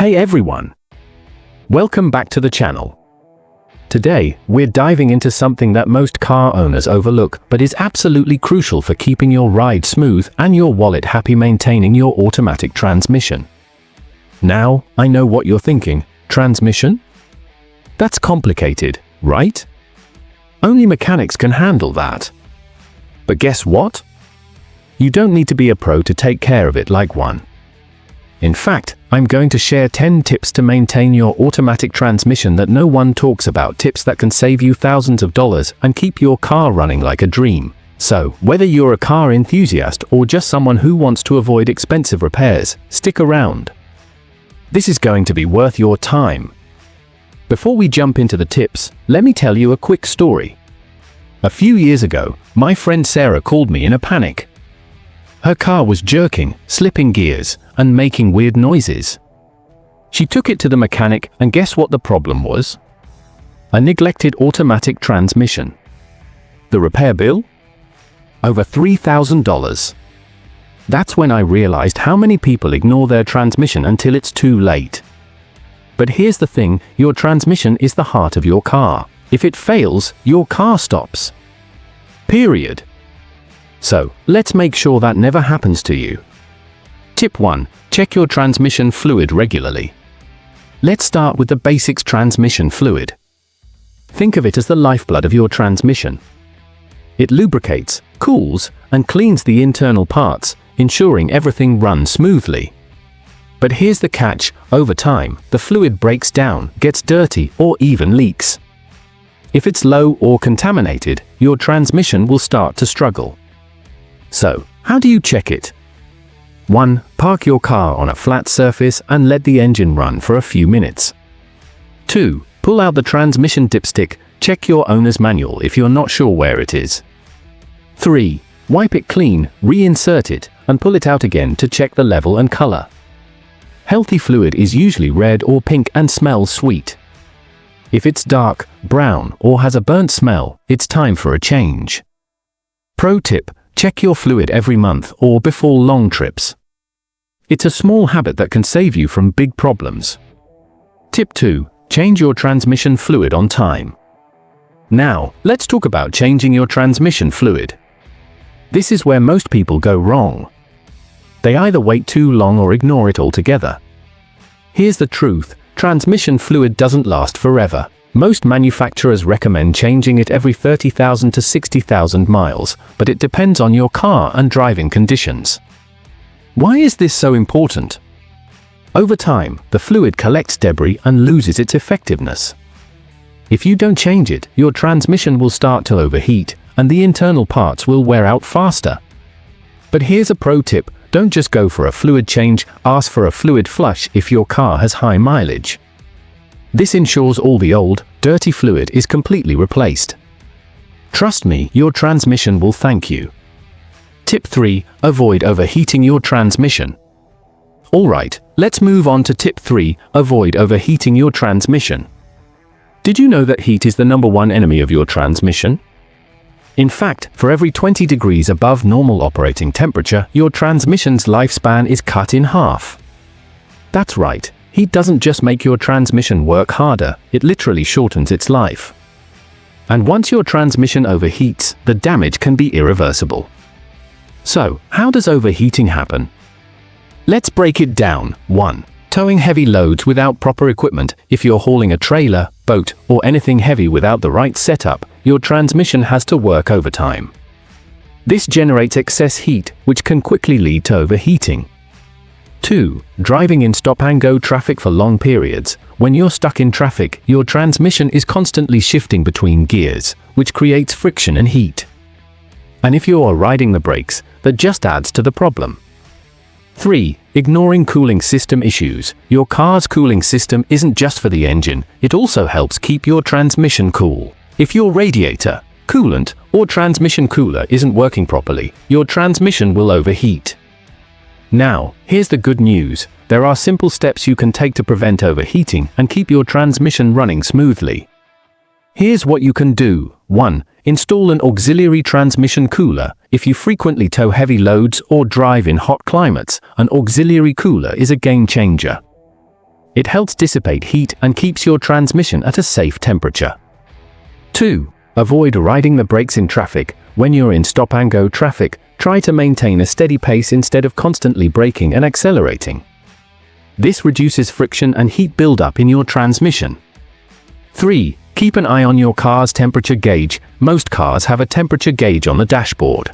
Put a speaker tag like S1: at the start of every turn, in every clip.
S1: Hey everyone! Welcome back to the channel. Today, we're diving into something that most car owners overlook but is absolutely crucial for keeping your ride smooth and your wallet happy: maintaining your automatic transmission. Now, I know what you're thinking. Transmission? That's complicated, right? Only mechanics can handle that. But guess what? You don't need to be a pro to take care of it like one. In fact, I'm going to share 10 tips to maintain your automatic transmission that no one talks about, tips that can save you thousands of dollars and keep your car running like a dream. So, whether you're a car enthusiast or just someone who wants to avoid expensive repairs, stick around. This is going to be worth your time. Before we jump into the tips, let me tell you a quick story. A few years ago, my friend Sarah called me in a panic. Her car was jerking, slipping gears, and making weird noises. She took it to the mechanic, and guess what the problem was? A neglected automatic transmission. The repair bill? Over $3,000. That's when I realized how many people ignore their transmission until it's too late. But here's the thing, your transmission is the heart of your car. If it fails, your car stops. Period. So, let's make sure that never happens to you. Tip 1. Check your transmission fluid regularly. Let's start with the basics: transmission fluid. Think of it as the lifeblood of your transmission. It lubricates, cools, and cleans the internal parts, ensuring everything runs smoothly. But here's the catch: over time, the fluid breaks down, gets dirty, or even leaks. If it's low or contaminated, your transmission will start to struggle. So, how do you check it? 1. Park your car on a flat surface and let the engine run for a few minutes. 2. Pull out the transmission dipstick, check your owner's manual if you're not sure where it is. 3. Wipe it clean, reinsert it, and pull it out again to check the level and color. Healthy fluid is usually red or pink and smells sweet. If it's dark, brown, or has a burnt smell, it's time for a change. Pro tip: check your fluid every month or before long trips. It's a small habit that can save you from big problems. Tip 2. Change your transmission fluid on time. Now, let's talk about changing your transmission fluid. This is where most people go wrong. They either wait too long or ignore it altogether. Here's the truth: transmission fluid doesn't last forever. Most manufacturers recommend changing it every 30,000 to 60,000 miles, but it depends on your car and driving conditions. Why is this so important? Over time, the fluid collects debris and loses its effectiveness. If you don't change it, your transmission will start to overheat, and the internal parts will wear out faster. But here's a pro tip: don't just go for a fluid change, ask for a fluid flush if your car has high mileage. This ensures all the old, dirty fluid is completely replaced. Trust me, your transmission will thank you. Tip 3. Avoid overheating your transmission. Alright, let's move on to tip 3. Avoid overheating your transmission. Did you know that heat is the #1 enemy of your transmission? In fact, for every 20 degrees above normal operating temperature, your transmission's lifespan is cut in half. That's right. Heat doesn't just make your transmission work harder, it literally shortens its life. And once your transmission overheats, the damage can be irreversible. So, how does overheating happen? Let's break it down. 1. Towing heavy loads without proper equipment. If you're hauling a trailer, boat, or anything heavy without the right setup, your transmission has to work overtime. This generates excess heat, which can quickly lead to overheating. 2. Driving in stop-and-go traffic for long periods. When you're stuck in traffic, your transmission is constantly shifting between gears, which creates friction and heat. And if you are riding the brakes, that just adds to the problem. 3. Ignoring cooling system issues. Your car's cooling system isn't just for the engine, it also helps keep your transmission cool. If your radiator, coolant, or transmission cooler isn't working properly, your transmission will overheat. Now, here's the good news: there are simple steps you can take to prevent overheating and keep your transmission running smoothly. Here's what you can do. 1. Install an auxiliary transmission cooler. If you frequently tow heavy loads or drive in hot climates, an auxiliary cooler is a game changer. It helps dissipate heat and keeps your transmission at a safe temperature. 2. Avoid riding the brakes in traffic. When you're in stop-and-go traffic, try to maintain a steady pace instead of constantly braking and accelerating. This reduces friction and heat buildup in your transmission. 3. Keep an eye on your car's temperature gauge. Most cars have a temperature gauge on the dashboard.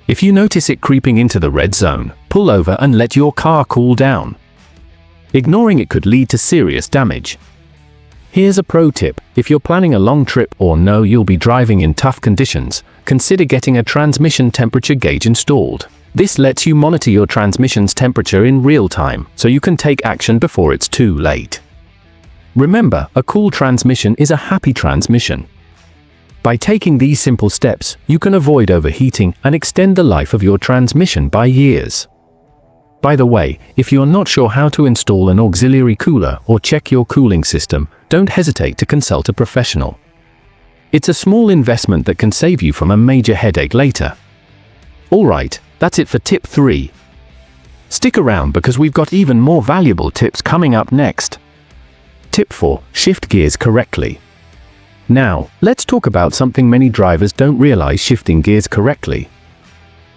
S1: If you notice it creeping into the red zone, pull over and let your car cool down. Ignoring it could lead to serious damage. Here's a pro tip: if you're planning a long trip or know you'll be driving in tough conditions, consider getting a transmission temperature gauge installed. This lets you monitor your transmission's temperature in real time, so you can take action before it's too late. Remember, a cool transmission is a happy transmission. By taking these simple steps, you can avoid overheating and extend the life of your transmission by years. By the way, if you're not sure how to install an auxiliary cooler or check your cooling system, don't hesitate to consult a professional. It's a small investment that can save you from a major headache later. Alright, that's it for tip 3. Stick around because we've got even more valuable tips coming up next. Tip 4. Shift gears correctly. Now, let's talk about something many drivers don't realize: shifting gears correctly.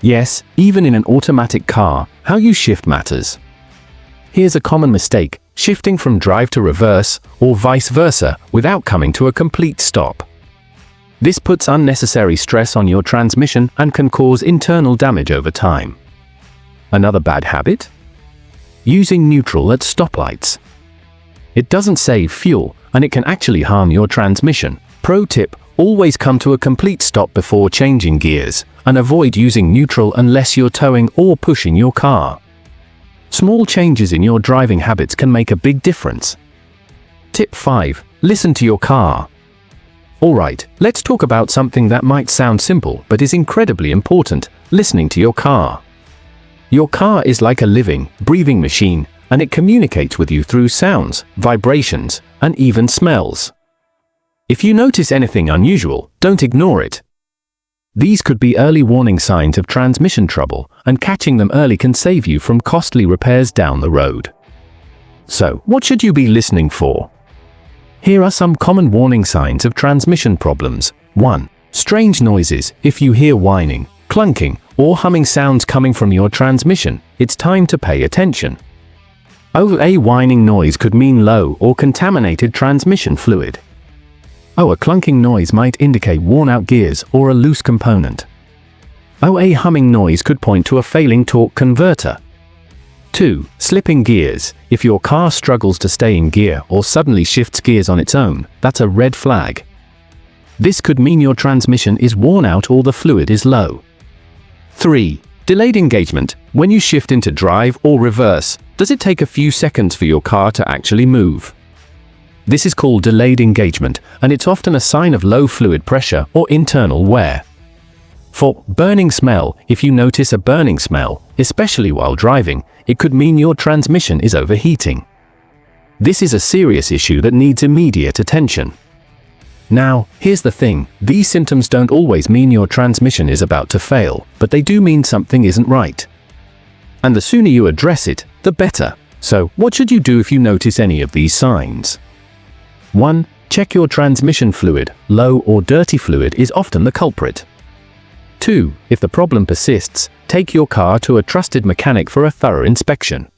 S1: Yes, even in an automatic car, how you shift matters. Here's a common mistake: shifting from drive to reverse, or vice versa, without coming to a complete stop. This puts unnecessary stress on your transmission and can cause internal damage over time. Another bad habit? Using neutral at stoplights. It doesn't save fuel, and it can actually harm your transmission. Pro tip: always come to a complete stop before changing gears, and avoid using neutral unless you're towing or pushing your car. Small changes in your driving habits can make a big difference. Tip 5. Listen to your car. Alright, let's talk about something that might sound simple but is incredibly important: listening to your car. Your car is like a living, breathing machine, and it communicates with you through sounds, vibrations, and even smells. If you notice anything unusual, don't ignore it. These could be early warning signs of transmission trouble, and catching them early can save you from costly repairs down the road. So, what should you be listening for? Here are some common warning signs of transmission problems. 1. Strange noises. If you hear whining, clunking, or humming sounds coming from your transmission, it's time to pay attention. A whining noise could mean low or contaminated transmission fluid. A clunking noise might indicate worn-out gears or a loose component. A humming noise could point to a failing torque converter. 2. Slipping gears. If your car struggles to stay in gear or suddenly shifts gears on its own, that's a red flag. This could mean your transmission is worn out or the fluid is low. 3. Delayed engagement. When you shift into drive or reverse, does it take a few seconds for your car to actually move? This is called delayed engagement, and it's often a sign of low fluid pressure or internal wear. 4. Burning smell. If you notice a burning smell, especially while driving, it could mean your transmission is overheating. This is a serious issue that needs immediate attention. Now, here's the thing: these symptoms don't always mean your transmission is about to fail, but they do mean something isn't right. And the sooner you address it, the better. So, what should you do if you notice any of these signs? 1. Check your transmission fluid. Low or dirty fluid is often the culprit. 2. If the problem persists, take your car to a trusted mechanic for a thorough inspection.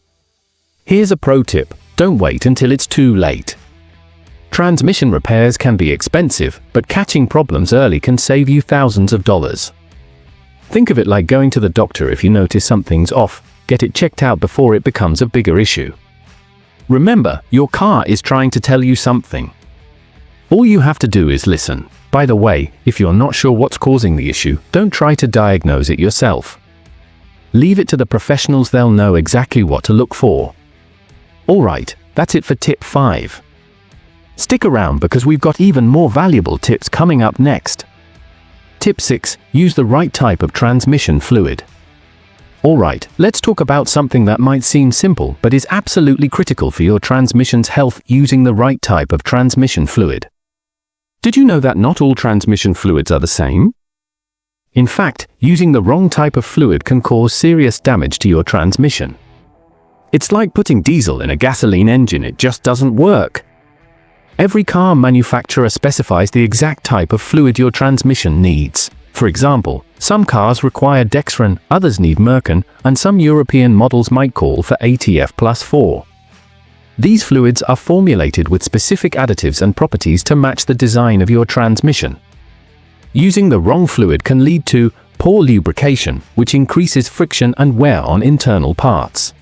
S1: Here's a pro tip: don't wait until it's too late. Transmission repairs can be expensive, but catching problems early can save you thousands of dollars. Think of it like going to the doctor. If you notice something's off, get it checked out before it becomes a bigger issue. Remember, your car is trying to tell you something. All you have to do is listen. By the way, if you're not sure what's causing the issue, don't try to diagnose it yourself. Leave it to the professionals. They'll know exactly what to look for. Alright, that's it for tip 5. Stick around because we've got even more valuable tips coming up next. Tip 6. Use the right type of transmission fluid. Alright, let's talk about something that might seem simple but is absolutely critical for your transmission's health: using the right type of transmission fluid. Did you know that not all transmission fluids are the same? In fact, using the wrong type of fluid can cause serious damage to your transmission. It's like putting diesel in a gasoline engine, it just doesn't work. Every car manufacturer specifies the exact type of fluid your transmission needs. For example, some cars require Dexron, others need Merkin, and some European models might call for ATF plus 4. These fluids are formulated with specific additives and properties to match the design of your transmission. Using the wrong fluid can lead to poor lubrication, which increases friction and wear on internal parts.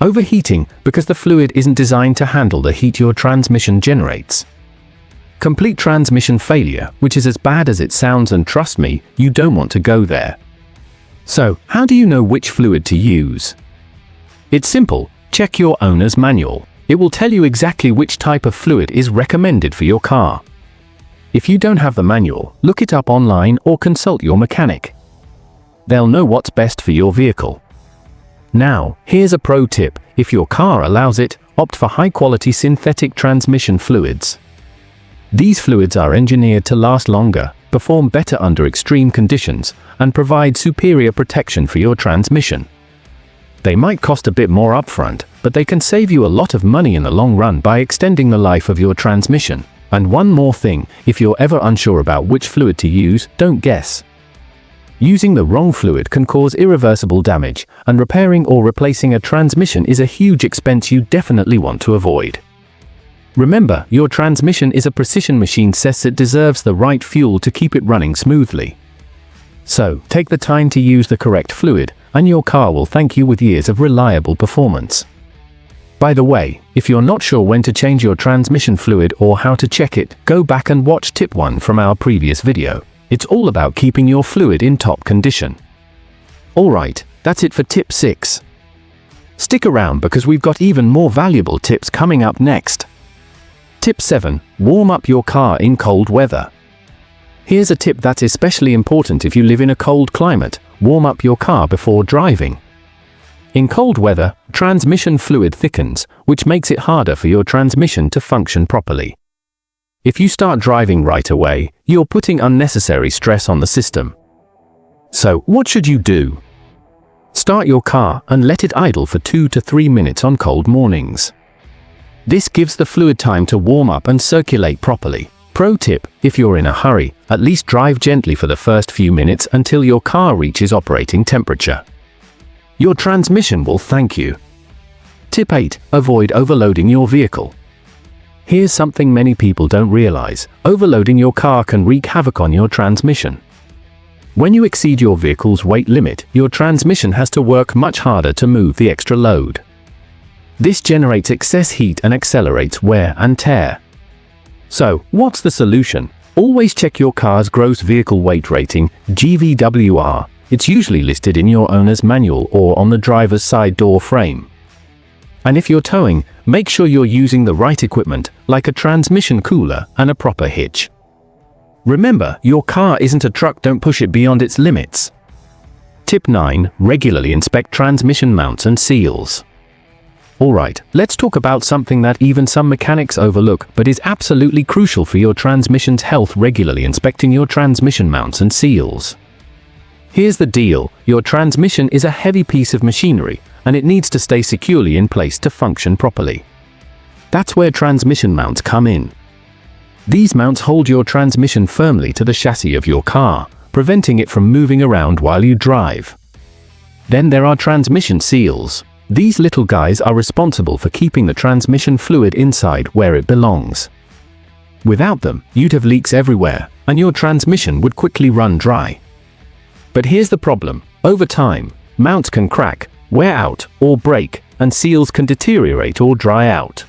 S1: Overheating, because the fluid isn't designed to handle the heat your transmission generates. Complete transmission failure, which is as bad as it sounds, and trust me, you don't want to go there. So, how do you know which fluid to use? It's simple. Check your owner's manual. It will tell you exactly which type of fluid is recommended for your car. If you don't have the manual, look it up online or consult your mechanic. They'll know what's best for your vehicle. Now, here's a pro tip. If your car allows it, opt for high-quality synthetic transmission fluids. These fluids are engineered to last longer, perform better under extreme conditions, and provide superior protection for your transmission. They might cost a bit more upfront, but they can save you a lot of money in the long run by extending the life of your transmission. And one more thing, if you're ever unsure about which fluid to use, don't guess. Using the wrong fluid can cause irreversible damage, and repairing or replacing a transmission is a huge expense you definitely want to avoid. Remember, your transmission is a precision machine, says it deserves the right fuel to keep it running smoothly. So, take the time to use the correct fluid, and your car will thank you with years of reliable performance. By the way, if you're not sure when to change your transmission fluid or how to check it, go back and watch tip 1 from our previous video. It's all about keeping your fluid in top condition. Alright, that's it for tip 6. Stick around because we've got even more valuable tips coming up next. Tip 7. Warm up your car in cold weather. Here's a tip that's especially important if you live in a cold climate. Warm up your car before driving. In cold weather, transmission fluid thickens, which makes it harder for your transmission to function properly. If you start driving right away, you're putting unnecessary stress on the system. So, what should you do? Start your car and let it idle for 2 to 3 minutes on cold mornings. This gives the fluid time to warm up and circulate properly. Pro tip, if you're in a hurry, at least drive gently for the first few minutes until your car reaches operating temperature. Your transmission will thank you. Tip 8. Avoid overloading your vehicle. Here's something many people don't realize. Overloading your car can wreak havoc on your transmission. When you exceed your vehicle's weight limit, your transmission has to work much harder to move the extra load. This generates excess heat and accelerates wear and tear. So, what's the solution? Always check your car's gross vehicle weight rating, GVWR. It's usually listed in your owner's manual or on the driver's side door frame. And if you're towing, make sure you're using the right equipment, like a transmission cooler and a proper hitch. Remember, your car isn't a truck, don't push it beyond its limits. Tip 9. Regularly inspect transmission mounts and seals. Alright, let's talk about something that even some mechanics overlook but is absolutely crucial for your transmission's health: regularly inspecting your transmission mounts and seals. Here's the deal, your transmission is a heavy piece of machinery, and it needs to stay securely in place to function properly. That's where transmission mounts come in. These mounts hold your transmission firmly to the chassis of your car, preventing it from moving around while you drive. Then there are transmission seals. These little guys are responsible for keeping the transmission fluid inside where it belongs. Without them, you'd have leaks everywhere, and your transmission would quickly run dry. But here's the problem. Over time, mounts can crack, wear out, or break, and seals can deteriorate or dry out.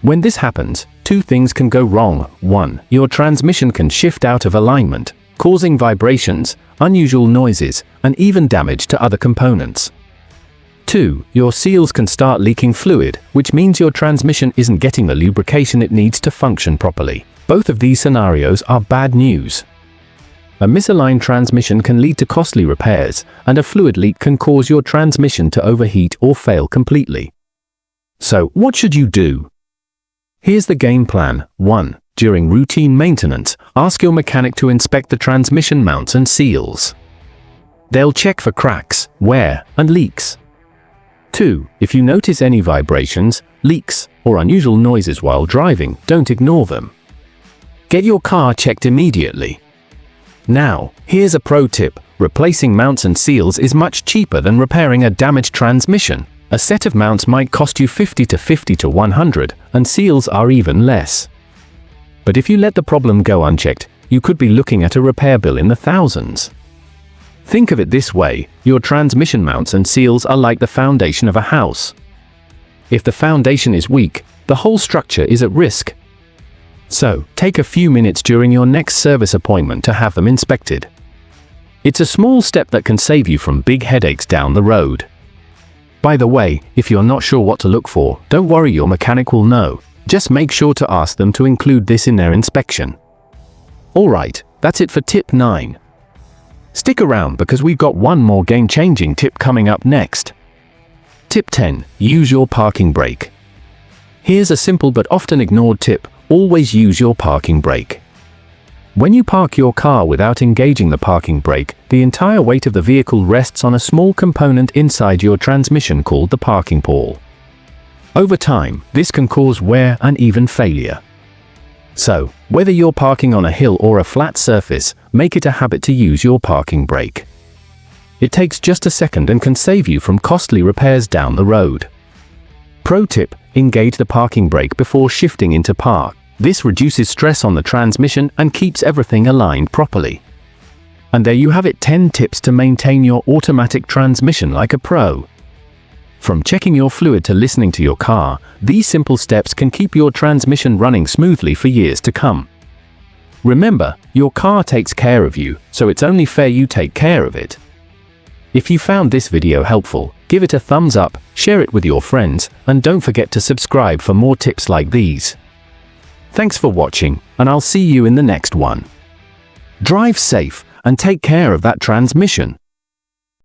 S1: When this happens, 2 things can go wrong. 1. Your transmission can shift out of alignment, causing vibrations, unusual noises, and even damage to other components. 2. Your seals can start leaking fluid, which means your transmission isn't getting the lubrication it needs to function properly. Both of these scenarios are bad news. A misaligned transmission can lead to costly repairs, and a fluid leak can cause your transmission to overheat or fail completely. So, what should you do? Here's the game plan. 1. During routine maintenance, ask your mechanic to inspect the transmission mounts and seals. They'll check for cracks, wear, and leaks. 2. If you notice any vibrations, leaks, or unusual noises while driving, don't ignore them. Get your car checked immediately. Now, here's a pro tip. Replacing mounts and seals is much cheaper than repairing a damaged transmission. A set of mounts might cost you $50 to $100, and seals are even less. But if you let the problem go unchecked, you could be looking at a repair bill in the thousands. Think of it this way: your transmission mounts and seals are like the foundation of a house. If the foundation is weak, the whole structure is at risk. So, take a few minutes during your next service appointment to have them inspected. It's a small step that can save you from big headaches down the road. By the way, if you're not sure what to look for, don't worry, your mechanic will know. Just make sure to ask them to include this in their inspection. Alright, that's it for tip 9. Stick around because we've got one more game-changing tip coming up next. Tip 10. Use your parking brake. Here's a simple but often ignored tip: always use your parking brake. When you park your car without engaging the parking brake, the entire weight of the vehicle rests on a small component inside your transmission called the parking ball. Over time, this can cause wear and even failure. So, whether you're parking on a hill or a flat surface, make it a habit to use your parking brake. It takes just a second and can save you from costly repairs down the road. Pro tip: engage the parking brake before shifting into park. This reduces stress on the transmission and keeps everything aligned properly. And there you have it: 10 tips to maintain your automatic transmission like a pro. From checking your fluid to listening to your car, these simple steps can keep your transmission running smoothly for years to come. Remember, your car takes care of you, so it's only fair you take care of it. If you found this video helpful, give it a thumbs up, share it with your friends, and don't forget to subscribe for more tips like these. Thanks for watching, and I'll see you in the next one. Drive safe, and take care of that transmission.